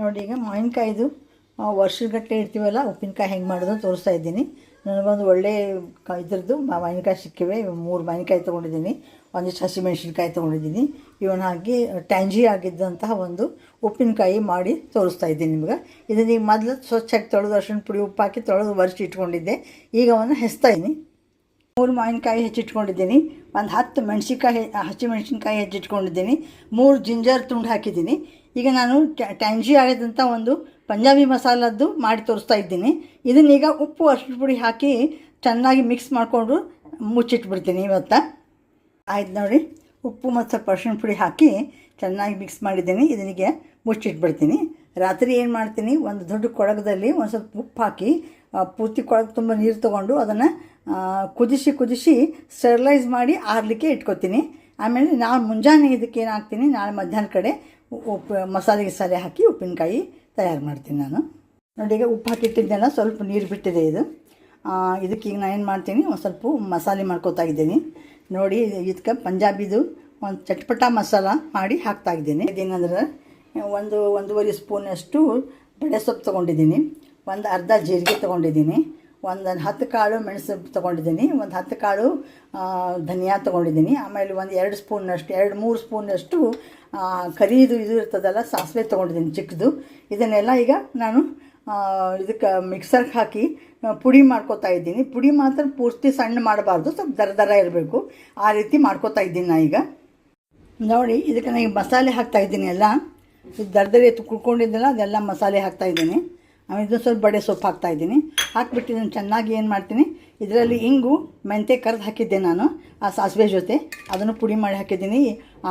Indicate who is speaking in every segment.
Speaker 1: ನೋಡಿ ಈಗ ಮಾವಿನಕಾಯಿದು ವರ್ಷಗಟ್ಟಲೆ ಇಡ್ತೀವಲ್ಲ ಉಪ್ಪಿನಕಾಯಿ ಹೆಂಗೆ ಮಾಡೋದು ತೋರಿಸ್ತಾ ಇದ್ದೀನಿ. ನನಗೊಂದು ಒಳ್ಳೆ ಇದ್ರದ್ದು ಮಾವಿನಕಾಯಿ ಸಿಕ್ಕಿವೆ. 3 ಮಾವಿನಕಾಯಿ ತೊಗೊಂಡಿದ್ದೀನಿ, ಒಂದಿಷ್ಟು ಹಸಿಮೆಣ್ಸಿನ್ಕಾಯಿ ತೊಗೊಂಡಿದ್ದೀನಿ. ಇವನ್ನ ಹಾಕಿ ಟ್ಯಾಂಜಿ ಆಗಿದ್ದಂತಹ ಒಂದು ಉಪ್ಪಿನಕಾಯಿ ಮಾಡಿ ತೋರಿಸ್ತಾ ಇದ್ದೀನಿ ನಿಮ್ಗೆ. ಇದನ್ನ ಈಗ ಮೊದಲು ಸ್ವಚ್ಛಾಗಿ ತೊಳೆದು ಅರಿಶಿಣ ಪುಡಿ ಉಪ್ಪು ಹಾಕಿ ತೊಳೆದು ಒರೆಸಿ ಇಟ್ಕೊಂಡಿದ್ದೆ. ಈಗ ಅವನ್ನು ಹೆಚ್ತಾ ಇದ್ದೀನಿ. 3 ಮಾವಿನಕಾಯಿ ಹೆಚ್ಚಿಟ್ಕೊಂಡಿದ್ದೀನಿ, ಒಂದು 10 ಹಸಿಮೆಣ್ಸಿನ್ಕಾಯಿ ಹೆಚ್ಚಿಟ್ಕೊಂಡಿದ್ದೀನಿ, 3 ಜಿಂಜರ್ ತುಂಡು ಹಾಕಿದ್ದೀನಿ. ಈಗ ನಾನು ಟ್ಯಾಂಜಿ ಆಗಿದ್ದಂಥ ಒಂದು ಪಂಜಾಬಿ ಮಸಾಲದ್ದು ಮಾಡಿ ತೋರಿಸ್ತಾ ಇದ್ದೀನಿ. ಇದನ್ನೀಗ ಉಪ್ಪು ಅರಿಶಿಣ ಪುಡಿ ಹಾಕಿ ಚೆನ್ನಾಗಿ ಮಿಕ್ಸ್ ಮಾಡಿಕೊಂಡು ಮುಚ್ಚಿಟ್ಬಿಡ್ತೀನಿ. ಇವತ್ತು ಆಯ್ತು ನೋಡಿ, ಉಪ್ಪು ಮತ್ತು ಸ್ವಲ್ಪ ಅರಿಶಿಣ ಪುಡಿ ಹಾಕಿ ಚೆನ್ನಾಗಿ ಮಿಕ್ಸ್ ಮಾಡಿದ್ದೀನಿ. ಇದನಿಗೆ ಮುಚ್ಚಿಟ್ಬಿಡ್ತೀನಿ. ರಾತ್ರಿ ಏನು ಮಾಡ್ತೀನಿ, ಒಂದು ದೊಡ್ಡ ಕೊಳಗದಲ್ಲಿ ಒಂದು ಸ್ವಲ್ಪ ಉಪ್ಪು ಹಾಕಿ ಪೂರ್ತಿ ಕೊಳಗೆ ತುಂಬ ನೀರು ತೊಗೊಂಡು ಅದನ್ನು ಕುದಿಸಿ ಸ್ಟೆರಿಲೈಸ್ ಮಾಡಿ ಆರಲಿಕ್ಕೆ ಇಟ್ಕೊತೀನಿ. ಆಮೇಲೆ ನಾನು ಮುಂಜಾನೆ ಇದಕ್ಕೆ ಏನು ಹಾಕ್ತೀನಿ, ನಾಳೆ ಮಧ್ಯಾಹ್ನ ಕಡೆ ಮಸಾಲೆ ಹಾಕಿ ಉಪ್ಪಿನಕಾಯಿ ತಯಾರು ಮಾಡ್ತೀನಿ ನಾನು. ನೋಡಿ ಈಗ ಉಪ್ಪು ಹಾಕಿಟ್ಟಿದ್ದೆಲ್ಲ ಸ್ವಲ್ಪ ನೀರು ಬಿಟ್ಟಿದೆ. ಇದಕ್ಕೆ ಈಗ ನಾನು ಏನು ಮಾಡ್ತೀನಿ, ಒಂದು ಸ್ವಲ್ಪ ಮಸಾಲೆ ಮಾಡ್ಕೋತಾ ಇದ್ದೀನಿ. ನೋಡಿ ಇದಕ್ಕೆ ಪಂಜಾಬಿದು ಒಂದು ಚಟ್ಪಟ ಮಸಾಲ ಮಾಡಿ ಹಾಕ್ತಾಯಿದ್ದೀನಿ. ಇದೇನಂದ್ರೆ 1.5 ಸ್ಪೂನಷ್ಟು ಬೇಳೆ ಸೊಪ್ಪು ತೊಗೊಂಡಿದ್ದೀನಿ, ಒಂದು ಅರ್ಧ ಜೀರಿಗೆ ತೊಗೊಂಡಿದ್ದೀನಿ, ಒಂದು 10 ಕಾಳು ಮೆಣಸು ತೊಗೊಂಡಿದ್ದೀನಿ, ಒಂದು 10 ಕಾಳು ಧನಿಯಾ ತೊಗೊಂಡಿದ್ದೀನಿ. ಆಮೇಲೆ ಒಂದು 2-3 ಸ್ಪೂನಷ್ಟು ಕರಿದು ಇದು ಇರ್ತದಲ್ಲ ಸಾಸಿವೆ ತೊಗೊಂಡಿದ್ದೀನಿ ಚಿಕ್ಕದು. ಇದನ್ನೆಲ್ಲ ಈಗ ನಾನು ಇದಕ್ಕೆ ಮಿಕ್ಸರ್ಗೆ ಹಾಕಿ ಪುಡಿ ಮಾಡ್ಕೋತಾ ಇದ್ದೀನಿ. ಪುಡಿ ಮಾತ್ರ ಪೂರ್ತಿ ಸಣ್ಣ ಮಾಡಬಾರ್ದು, ಸ್ವಲ್ಪ ದರ ಇರಬೇಕು, ಆ ರೀತಿ ಮಾಡ್ಕೋತಾ ಇದ್ದೀನಿ ನಾನು ಈಗ. ನೋಡಿ ಇದಕ್ಕೆ ನಾನು ಈಗ ಮಸಾಲೆ ಹಾಕ್ತಾಯಿದ್ದೀನಿ. ಎಲ್ಲ ಇದು ದರದರ ಕುಳ್ಕೊಂಡಿದ್ದೆಲ್ಲ ಅದೆಲ್ಲ ಮಸಾಲೆ ಹಾಕ್ತಾಯಿದ್ದೀನಿ. ಆಮೇಲೆ ಇದು ಸ್ವಲ್ಪ ಬಡೆ ಸೊಪ್ಪು ಹಾಕ್ತಾಯಿದ್ದೀನಿ. ಹಾಕ್ಬಿಟ್ಟಿದ್ದೀನಿ ಚೆನ್ನಾಗಿ. ಏನು ಮಾಡ್ತೀನಿ, ಇದರಲ್ಲಿ ಇಂಗು ಮೆಂತೆ ಕರೆದು ಹಾಕಿದ್ದೆ ನಾನು ಆ ಸಾಸಿವೆ ಜೊತೆ, ಅದನ್ನು ಪುಡಿ ಮಾಡಿ ಹಾಕಿದ್ದೀನಿ.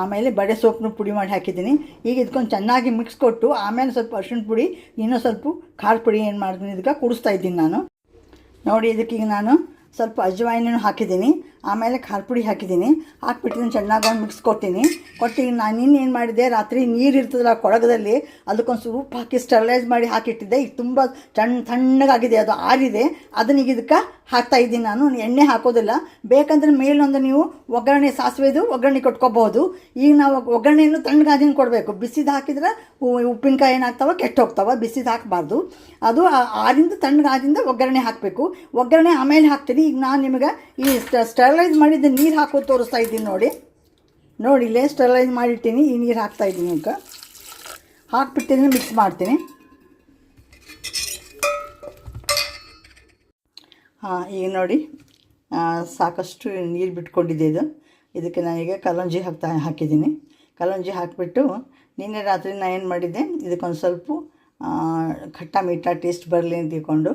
Speaker 1: ಆಮೇಲೆ ಬಡೆ ಸೊಪ್ಪನ್ನು ಪುಡಿ ಮಾಡಿ ಹಾಕಿದ್ದೀನಿ. ಈಗ ಇದಕ್ಕೊಂದು ಚೆನ್ನಾಗಿ ಮಿಕ್ಸ್ ಕೊಟ್ಟು ಆಮೇಲೆ ಸ್ವಲ್ಪ ಅರಿಶಿಣ ಪುಡಿ, ಇನ್ನೂ ಸ್ವಲ್ಪ ಖಾರ ಪುಡಿ ಏನು ಮಾಡ್ತೀನಿ ಇದಕ್ಕೆ ಕುಡಿಸ್ತಾ ಇದ್ದೀನಿ ನಾನು. ನೋಡಿ ಇದಕ್ಕೆ ಈಗ ನಾನು ಸ್ವಲ್ಪ ಅಜ್ವಾಯಿನೂ ಹಾಕಿದ್ದೀನಿ, ಆಮೇಲೆ ಖಾರ ಪುಡಿ ಹಾಕಿದ್ದೀನಿ. ಹಾಕ್ಬಿಟ್ಟಿದ್ದೀನಿ, ಚೆನ್ನಾಗಿ ಒಂದು ಮಿಕ್ಸ್ ಕೊಟ್ಟು ನಾನು ಇನ್ನೇನು ಮಾಡಿದೆ, ರಾತ್ರಿ ನೀರು ಇರ್ತದಲ್ಲ ಕೊಳಗದಲ್ಲಿ, ಅದಕ್ಕೊಂದು ಸ್ವಲ್ಪ ಉಪ್ಪು ಹಾಕಿ ಸ್ಟೆರಿಲೈಸ್ ಮಾಡಿ ಹಾಕಿಟ್ಟಿದ್ದೆ. ಈಗ ತುಂಬ ತಣ್ಣಗಾಗಿದೆ, ಅದು ಆರಿದೆ. ಅದನ್ನೀಗ ಇದಕ್ಕೆ ಹಾಕ್ತಾಯಿದ್ದೀನಿ ನಾನು. ಎಣ್ಣೆ ಹಾಕೋದಿಲ್ಲ, ಬೇಕಂದ್ರೆ ಮೇಲೊಂದು ನೀವು ಒಗ್ಗರಣೆ ಸಾಸಿವೆದು ಒಗ್ಗರಣೆ ಕೊಟ್ಕೋಬಹುದು. ಈಗ ನಾವು ಒಗ್ಗರಣೆಯನ್ನು ತಣ್ಣಗಾದಿನ ಕೊಡಬೇಕು. ಬಿಸಿದು ಹಾಕಿದ್ರೆ ಉಪ್ಪಿನಕಾಯಿ ಏನಾಗ್ತಾವೆ, ಕೆಟ್ಟು ಹೋಗ್ತಾವೆ. ಬಿಸಿದು ಹಾಕಬಾರ್ದು, ಅದು ಆರಿಂದ ತಣ್ಣಗಾದಿಂದ ಒಗ್ಗರಣೆ ಹಾಕಬೇಕು. ಒಗ್ಗರಣೆ ಆಮೇಲೆ ಹಾಕ್ತೀನಿ. ಈಗ ನಾನು ನಿಮಗೆ ಈ ಸ್ಟೆರಿಲೈಸ್ ಮಾಡಿದ್ದ ನೀರು ಹಾಕೋದು ತೋರಿಸ್ತಾ ಇದ್ದೀನಿ. ನೋಡಿ ಇಲ್ಲೇ ಸ್ಟೆರಿಲೈಸ್ ಮಾಡಿರ್ತೀನಿ. ಈ ನೀರು ಹಾಕ್ತಾಯಿದ್ದೀನಿ. ಈಗ ಹಾಕ್ಬಿಟ್ಟಿದ್ದೀನಿ, ಮಿಕ್ಸ್ ಮಾಡ್ತೀನಿ. ಈಗ ನೋಡಿ ಸಾಕಷ್ಟು ನೀರು ಬಿಟ್ಕೊಂಡಿದ್ದೆ. ಇದಕ್ಕೆ ನಾನೀಗ ಕಲ್ಲಂಜಿ ಹಾಕಿದ್ದೀನಿ. ಕಲ್ಲಂಜಿ ಹಾಕಿಬಿಟ್ಟು ನಿನ್ನೆ ರಾತ್ರಿ ನಾನು ಏನು ಮಾಡಿದ್ದೆ, ಇದಕ್ಕೊಂದು ಸ್ವಲ್ಪ ಖಟ್ಟ ಮೀಠ ಟೇಸ್ಟ್ ಬರಲಿ ಅಂತ ತಿಳ್ಕೊಂಡು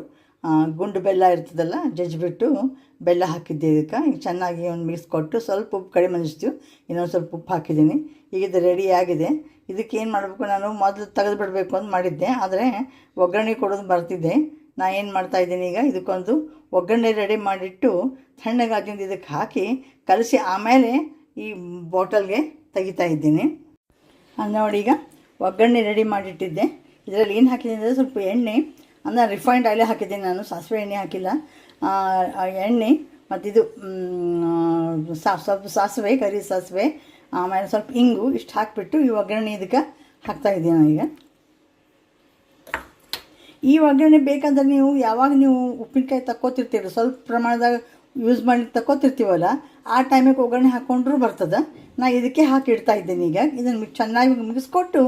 Speaker 1: ಗುಂಡು ಬೆಲ್ಲ ಇರ್ತದಲ್ಲ, ಜಜ್ಜಿಬಿಟ್ಟು ಬೆಲ್ಲ ಹಾಕಿದ್ದೆ ಇದಕ್ಕೆ. ಈಗ ಚೆನ್ನಾಗಿ ಒಂದು ಮಿಕ್ಸ್ ಕೊಟ್ಟು ಸ್ವಲ್ಪ ಉಪ್ಪು ಕಡಿಮೆ ಅನಿಸ್ತೀವಿ, ಇನ್ನೊಂದು ಸ್ವಲ್ಪ ಉಪ್ಪು ಹಾಕಿದ್ದೀನಿ. ಈಗ ಇದು ರೆಡಿ ಆಗಿದೆ. ಇದಕ್ಕೆ ಏನು ಮಾಡಬೇಕು, ನಾನು ಮೊದಲು ತೆಗೆದು ಬಿಡಬೇಕು ಅಂತ ಮಾಡಿದ್ದೆ, ಆದರೆ ಒಗ್ಗರಣೆ ಕೊಡೋದು ಬರ್ತಿದ್ದೆ. ನಾನು ಏನು ಮಾಡ್ತಾಯಿದ್ದೀನಿ, ಈಗ ಇದಕ್ಕೊಂದು ಒಗ್ಗರಣೆ ರೆಡಿ ಮಾಡಿಟ್ಟು ತಣ್ಣಗಾಗಿಂದ ಇದಕ್ಕೆ ಹಾಕಿ ಕಲಸಿ ಆಮೇಲೆ ಈ ಬಾಟಲ್ಗೆ ತೆಗಿತಾ ಇದ್ದೀನಿ. ನೋಡಿ ಈಗ ಒಗ್ಗರಣೆ ರೆಡಿ ಮಾಡಿಟ್ಟಿದ್ದೆ. ಇದರಲ್ಲಿ ಏನು ಹಾಕಿದ್ದೀನಿ ಅಂದರೆ ಸ್ವಲ್ಪ ಎಣ್ಣೆ, ಅಂದರೆ ರಿಫೈನ್ಡ್ ಆಯಿಲೇ ಹಾಕಿದ್ದೀನಿ ನಾನು, ಸಾಸಿವೆ ಎಣ್ಣೆ ಹಾಕಿಲ್ಲ. ಎಣ್ಣೆ ಮತ್ತು ಇದು ಸ್ವಲ್ಪ ಸಾಸಿವೆ, ಕರಿ ಸಾಸಿವೆ, ಆಮೇಲೆ ಸ್ವಲ್ಪ ಇಂಗು, ಇಷ್ಟು ಹಾಕಿಬಿಟ್ಟು ಈ ಒಗ್ಗರಣೆ ಇದಕ್ಕೆ ಹಾಕ್ತಾಯಿದ್ದೀನಿ ನಾನೀಗ. ಈ ಒಗ್ಗರಣೆ ಬೇಕಂದ್ರೆ ನೀವು ಯಾವಾಗ ನೀವು ಉಪ್ಪಿನಕಾಯಿ ತಕ್ಕೋತಿರ್ತೀರಿ, ಸ್ವಲ್ಪ ಪ್ರಮಾಣದಾಗ ಯೂಸ್ ಮಾಡಿ ತಕ್ಕೋತಿರ್ತೀವಲ್ಲ, ಆ ಟೈಮಿಗೆ ಒಗ್ಗರಣೆ ಹಾಕ್ಕೊಂಡ್ರೂ ಬರ್ತದೆ. ನಾನು ಇದಕ್ಕೆ ಹಾಕಿ ಇಡ್ತಾಯಿದ್ದೀನಿ. ಈಗ ಇದನ್ನು ಚೆನ್ನಾಗಿ ಮಿಕ್ಸ್ಕೊಟ್ಟು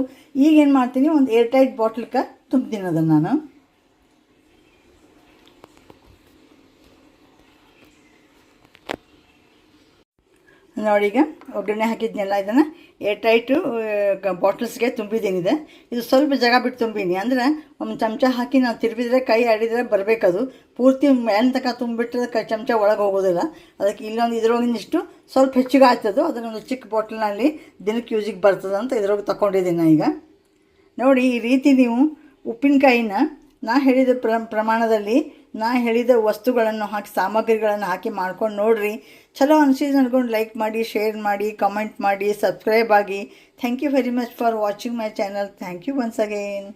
Speaker 1: ಈಗೇನು ಮಾಡ್ತೀನಿ, ಒಂದು ಏರ್ ಟೈಟ್ ಬಾಟ್ಲಿಗೆ ತುಂಬ್ತೀನಿ ಅದನ್ನು ನಾನು. ನೋಡಿ ಈಗ ಒಗ್ಗರಣೆ ಹಾಕಿದ್ನೆಲ್ಲ ಇದನ್ನು ಏರ್ ಟೈಟು ಬಾಟಲ್ಸ್ಗೆ ತುಂಬಿದ್ದೀನಿ. ಇದು ಸ್ವಲ್ಪ ಜಾಗ ಬಿಟ್ಟು ತುಂಬಿನಿ, ಅಂದರೆ ಒಂದು ಚಮಚ ಹಾಕಿ ನಾವು ತಿರುಗಿದ್ರೆ ಕೈ ಆಡಿದರೆ ಬರಬೇಕದು. ಪೂರ್ತಿ ಮೇಲೆ ತನಕ ತುಂಬಿಟ್ರೆ ಚಮಚ ಒಳಗೆ ಹೋಗೋದಿಲ್ಲ. ಅದಕ್ಕೆ ಇಲ್ಲೊಂದು ಇದ್ರೊಳಗಿನಿಷ್ಟು ಸ್ವಲ್ಪ ಹೆಚ್ಚಿಗೆ ಆಗ್ತದೆ. ಅದನ್ನೊಂದು ಚಿಕ್ಕ ಬಾಟ್ಲಿನಲ್ಲಿ ದಿನಕ್ಕೆ ಯೂಸಿಗೆ ಬರ್ತದೆ ಅಂತ ಇದ್ರೊಳಗೆ ತಗೊಂಡಿದ್ದೀನಿ ಈಗ. ನೋಡಿ ಈ ರೀತಿ ನೀವು ಉಪ್ಪಿನಕಾಯಿನ ನಾ ಹೇಳಿದ ಪ್ರಮಾಣದಲ್ಲಿ ನಾ ಹೇಳಿದ ವಸ್ತುಗಳನ್ನು ಹಾಕಿ, ಸಾಮಗ್ರಿಗಳನ್ನು ಹಾಕಿ ಮಾಡ್ಕೊಂಡು ನೋಡಿರಿ. ಚಲೋ ಅನಿಸಿದ್ದು ಅನ್ಕೊಂಡು ಲೈಕ್ ಮಾಡಿ, ಶೇರ್ ಮಾಡಿ, ಕಮೆಂಟ್ ಮಾಡಿ, ಸಬ್ಸ್ಕ್ರೈಬ್ ಆಗಿ. Thank you very much for watching my channel. Thank you once again.